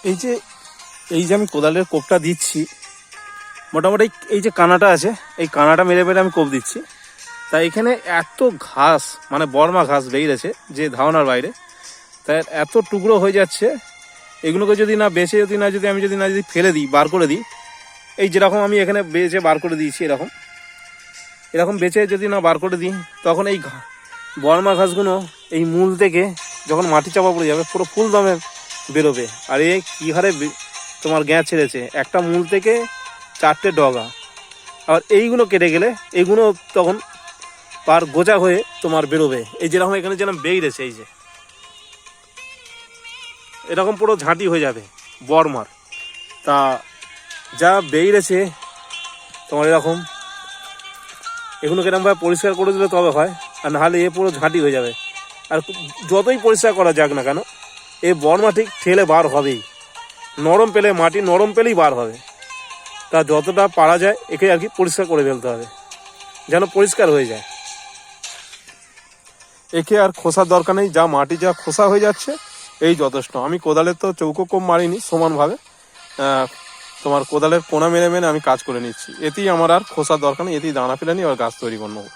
এই যে আমি কোদালের কোপটা দিচ্ছি, মোটামুটি এই যে কানাটা আছে, এই কানাটা মেরে মেরে আমি কোপ দিচ্ছি। তাই এখানে এত ঘাস, মানে বর্মা ঘাস বেরিয়েছে যে ধারণার বাইরে। তাই এত টুকরো হয়ে যাচ্ছে, এগুলোকে যদি না বেছে যদি আমি ফেলে দিই, বার করে দিই, এই যেরকম আমি এখানে বেছে বার করে দিয়েছি, এরকম বেছে যদি না বার করে দিই, তখন এই বর্মা ঘাসগুলো এই মূল থেকে যখন মাটি চাপা পড়ে যাবে, পুরো ফুল দমে বেরোবে। আর এ কী হারে তোমার গ্যাঁ ছেড়েছে, একটা মূল থেকে 4টে ডগা। আবার এইগুলো কেটে গেলে এইগুলো তখন পার গোজা হয়ে তোমার বেরোবে। এই যেরকম এখানে যেরকম বেরিয়েছে, এই যে এরকম পুরো ঝাঁটি হয়ে যাবে বর্মার। তা যা বেরিয়েছে তোমার এরকম, এগুলোকে এরকমভাবে পরিষ্কার করে দিলে তবে হয়, আর নাহলে এ পুরো ঝাঁটি হয়ে যাবে। আর যতই পরিষ্কার করা যাক না কেন, এ বর্মা ঠিক ঠেলে বার হবেই। নরম পেলে, মাটি নরম পেলেই বার হবে। তা যতটা পারা যায় একে আর কি পরিষ্কার করে ফেলতে হবে, যেন পরিষ্কার হয়ে যায়। একে আর খোসার দরকার নেই, যা মাটি যা খোসা হয়ে যাচ্ছে এই যথেষ্ট। আমি কোদালের তো চৌকো কোপ মারিনি, সমানভাবে তোমার কোদালের কোনা মেরে মেরে আমি কাজ করে নিচ্ছি। এতেই আমার আর খোসার দরকার নেই, এতেই দানা ফেলে নিই আর গাছ তৈরি করে নেবো।